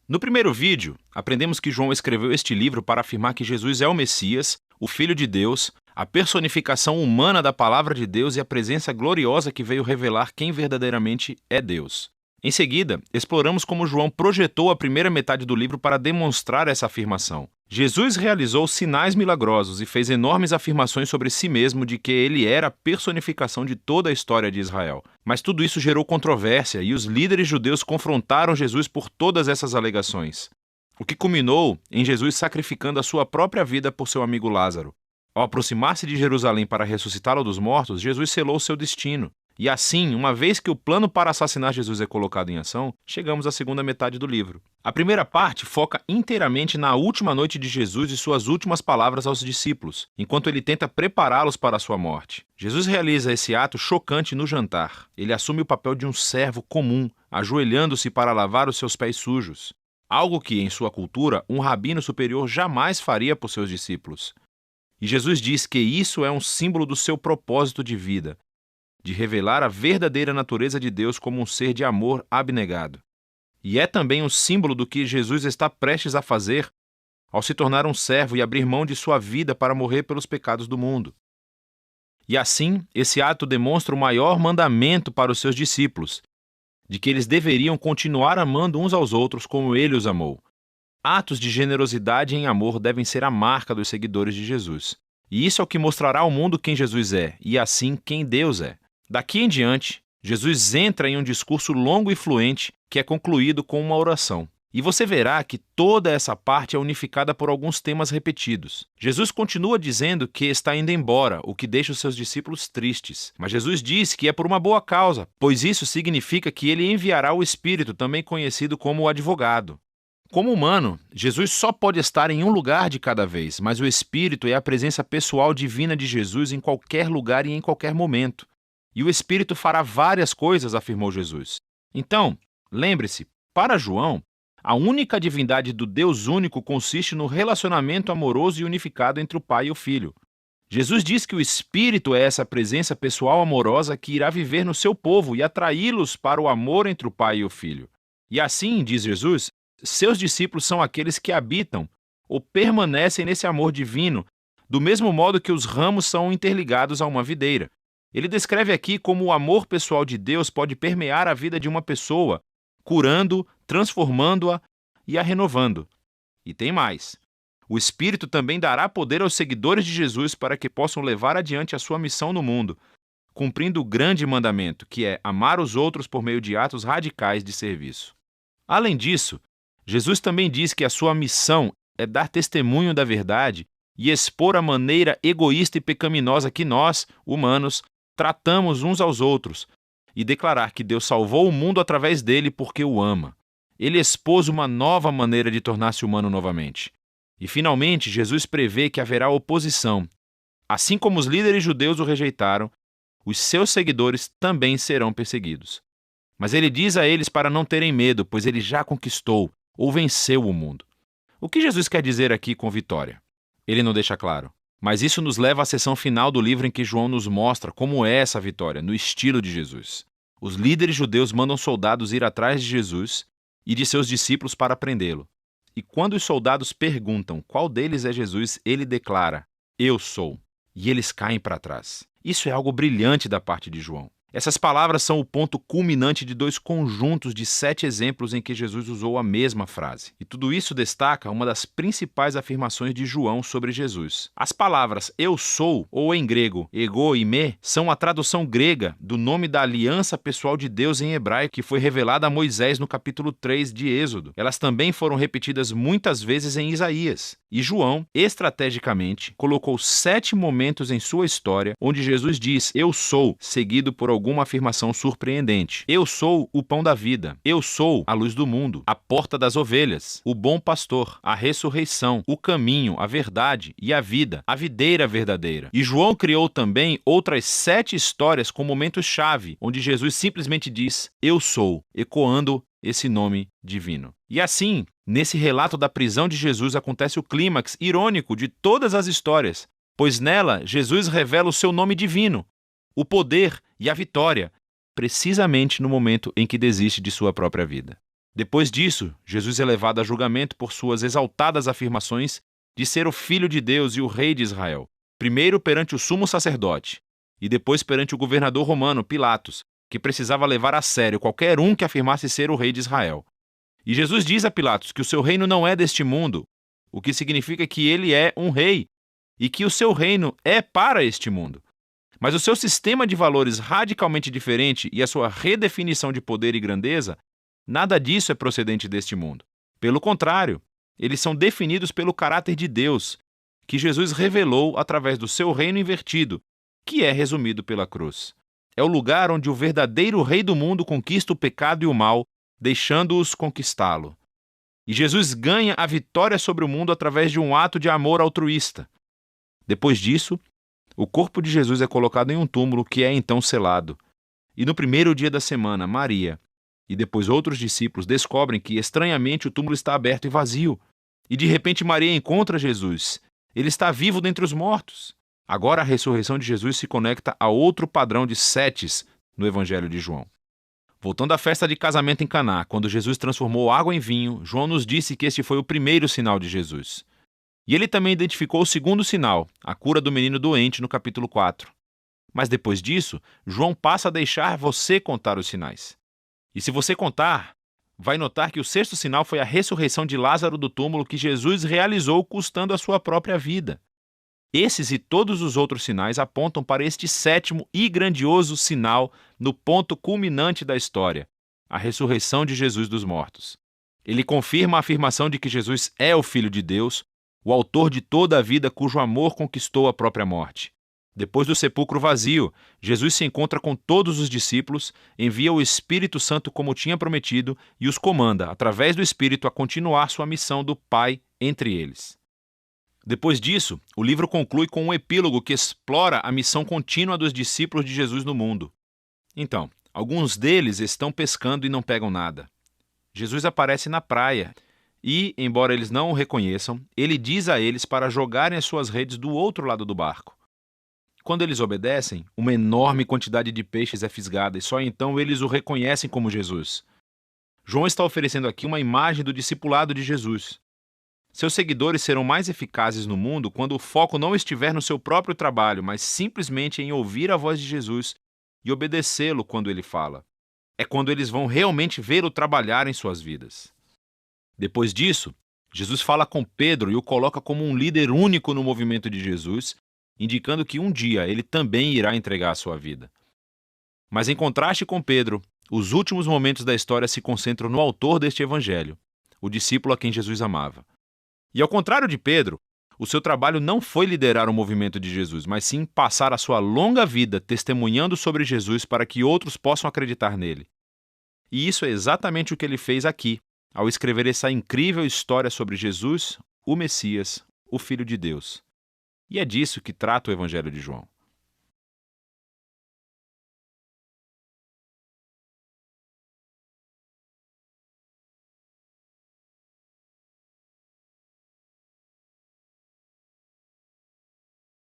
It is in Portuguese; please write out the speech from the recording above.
No primeiro vídeo, aprendemos que João escreveu este livro para afirmar que Jesus é o Messias, o Filho de Deus, a personificação humana da Palavra de Deus e a presença gloriosa que veio revelar quem verdadeiramente é Deus. Em seguida, exploramos como João projetou a primeira metade do livro para demonstrar essa afirmação. Jesus realizou sinais milagrosos e fez enormes afirmações sobre si mesmo de que ele era a personificação de toda a história de Israel. Mas tudo isso gerou controvérsia e os líderes judeus confrontaram Jesus por todas essas alegações, o que culminou em Jesus sacrificando a sua própria vida por seu amigo Lázaro. Ao aproximar-se de Jerusalém para ressuscitá-lo dos mortos, Jesus selou seu destino. E assim, uma vez que o plano para assassinar Jesus é colocado em ação, chegamos à segunda metade do livro. A primeira parte foca inteiramente na última noite de Jesus e suas últimas palavras aos discípulos, enquanto ele tenta prepará-los para a sua morte. Jesus realiza esse ato chocante no jantar. Ele assume o papel de um servo comum, ajoelhando-se para lavar os seus pés sujos. Algo que, em sua cultura, um rabino superior jamais faria por seus discípulos. E Jesus diz que isso é um símbolo do seu propósito de vida, de revelar a verdadeira natureza de Deus como um ser de amor abnegado. E é também um símbolo do que Jesus está prestes a fazer ao se tornar um servo e abrir mão de sua vida para morrer pelos pecados do mundo. E assim, esse ato demonstra o maior mandamento para os seus discípulos, de que eles deveriam continuar amando uns aos outros como ele os amou. Atos de generosidade em amor devem ser a marca dos seguidores de Jesus. E isso é o que mostrará ao mundo quem Jesus é, e assim quem Deus é. Daqui em diante, Jesus entra em um discurso longo e fluente que é concluído com uma oração. E você verá que toda essa parte é unificada por alguns temas repetidos. Jesus continua dizendo que está indo embora, o que deixa os seus discípulos tristes. Mas Jesus diz que é por uma boa causa, pois isso significa que ele enviará o Espírito, também conhecido como o advogado. Como humano, Jesus só pode estar em um lugar de cada vez, mas o Espírito é a presença pessoal divina de Jesus em qualquer lugar e em qualquer momento. E o Espírito fará várias coisas, afirmou Jesus. Então, lembre-se, para João, a única divindade do Deus único consiste no relacionamento amoroso e unificado entre o Pai e o Filho. Jesus diz que o Espírito é essa presença pessoal amorosa que irá viver no seu povo e atraí-los para o amor entre o Pai e o Filho. E assim, diz Jesus, seus discípulos são aqueles que habitam ou permanecem nesse amor divino, do mesmo modo que os ramos são interligados a uma videira. Ele descreve aqui como o amor pessoal de Deus pode permear a vida de uma pessoa, curando, transformando-a e a renovando. E tem mais. O Espírito também dará poder aos seguidores de Jesus para que possam levar adiante a sua missão no mundo, cumprindo o grande mandamento, que é amar os outros por meio de atos radicais de serviço. Além disso, Jesus também diz que a sua missão é dar testemunho da verdade e expor a maneira egoísta e pecaminosa que nós, humanos, tratamos uns aos outros, e declarar que Deus salvou o mundo através dele porque o ama. Ele expôs uma nova maneira de tornar-se humano novamente. E, finalmente, Jesus prevê que haverá oposição. Assim como os líderes judeus o rejeitaram, os seus seguidores também serão perseguidos. Mas ele diz a eles para não terem medo, pois ele já conquistou ou venceu o mundo. O que Jesus quer dizer aqui com vitória? Ele não deixa claro. Mas isso nos leva à seção final do livro em que João nos mostra como é essa vitória, no estilo de Jesus. Os líderes judeus mandam soldados ir atrás de Jesus e de seus discípulos para prendê-lo. E quando os soldados perguntam qual deles é Jesus, ele declara, "Eu sou." E eles caem para trás. Isso é algo brilhante da parte de João. Essas palavras são o ponto culminante de 2 conjuntos de 7 exemplos em que Jesus usou a mesma frase. E tudo isso destaca uma das principais afirmações de João sobre Jesus. As palavras "eu sou", ou em grego ego e me, são a tradução grega do nome da aliança pessoal de Deus em hebraico que foi revelada a Moisés no capítulo 3 de Êxodo. Elas também foram repetidas muitas vezes em Isaías. E João, estrategicamente, colocou 7 momentos em sua história onde Jesus diz "eu sou", seguido por alguma afirmação surpreendente. Eu sou o pão da vida. Eu sou a luz do mundo, a porta das ovelhas, o bom pastor, a ressurreição, o caminho, a verdade e a vida, a videira verdadeira. E João criou também outras 7 histórias com momentos-chave, onde Jesus simplesmente diz "eu sou", ecoando esse nome divino. E assim, nesse relato da prisão de Jesus acontece o clímax irônico de todas as histórias, pois nela Jesus revela o seu nome divino, o poder e a vitória, precisamente no momento em que desiste de sua própria vida. Depois disso, Jesus é levado a julgamento por suas exaltadas afirmações de ser o Filho de Deus e o Rei de Israel, primeiro perante o sumo sacerdote e depois perante o governador romano, Pilatos, que precisava levar a sério qualquer um que afirmasse ser o Rei de Israel. E Jesus diz a Pilatos que o seu reino não é deste mundo, o que significa que ele é um rei e que o seu reino é para este mundo. Mas o seu sistema de valores radicalmente diferente e a sua redefinição de poder e grandeza, nada disso é procedente deste mundo. Pelo contrário, eles são definidos pelo caráter de Deus, que Jesus revelou através do seu reino invertido, que é resumido pela cruz. É o lugar onde o verdadeiro rei do mundo conquista o pecado e o mal, deixando-os conquistá-lo. E Jesus ganha a vitória sobre o mundo através de um ato de amor altruísta. Depois disso, o corpo de Jesus é colocado em um túmulo que é então selado. E no primeiro dia da semana, Maria e depois outros discípulos descobrem que, estranhamente, o túmulo está aberto e vazio. E de repente Maria encontra Jesus. Ele está vivo dentre os mortos. Agora a ressurreição de Jesus se conecta a outro padrão de setes no Evangelho de João. Voltando à festa de casamento em Caná, quando Jesus transformou água em vinho, João nos disse que este foi o primeiro sinal de Jesus. E ele também identificou o segundo sinal, a cura do menino doente, no capítulo 4. Mas depois disso, João passa a deixar você contar os sinais. E se você contar, vai notar que o sexto sinal foi a ressurreição de Lázaro do túmulo que Jesus realizou custando a sua própria vida. Esses e todos os outros sinais apontam para este sétimo e grandioso sinal no ponto culminante da história, a ressurreição de Jesus dos mortos. Ele confirma a afirmação de que Jesus é o Filho de Deus, o autor de toda a vida cujo amor conquistou a própria morte. Depois do sepulcro vazio, Jesus se encontra com todos os discípulos, envia o Espírito Santo como tinha prometido e os comanda, através do Espírito, a continuar sua missão do Pai entre eles. Depois disso, o livro conclui com um epílogo que explora a missão contínua dos discípulos de Jesus no mundo. Então, alguns deles estão pescando e não pegam nada. Jesus aparece na praia e, embora eles não o reconheçam, ele diz a eles para jogarem as suas redes do outro lado do barco. Quando eles obedecem, uma enorme quantidade de peixes é fisgada e só então eles o reconhecem como Jesus. João está oferecendo aqui uma imagem do discipulado de Jesus. Seus seguidores serão mais eficazes no mundo quando o foco não estiver no seu próprio trabalho, mas simplesmente em ouvir a voz de Jesus e obedecê-lo quando ele fala. É quando eles vão realmente vê-lo trabalhar em suas vidas. Depois disso, Jesus fala com Pedro e o coloca como um líder único no movimento de Jesus, indicando que um dia ele também irá entregar a sua vida. Mas em contraste com Pedro, os últimos momentos da história se concentram no autor deste evangelho, o discípulo a quem Jesus amava. E ao contrário de Pedro, o seu trabalho não foi liderar o movimento de Jesus, mas sim passar a sua longa vida testemunhando sobre Jesus para que outros possam acreditar nele. E isso é exatamente o que ele fez aqui, ao escrever essa incrível história sobre Jesus, o Messias, o Filho de Deus. E é disso que trata o Evangelho de João.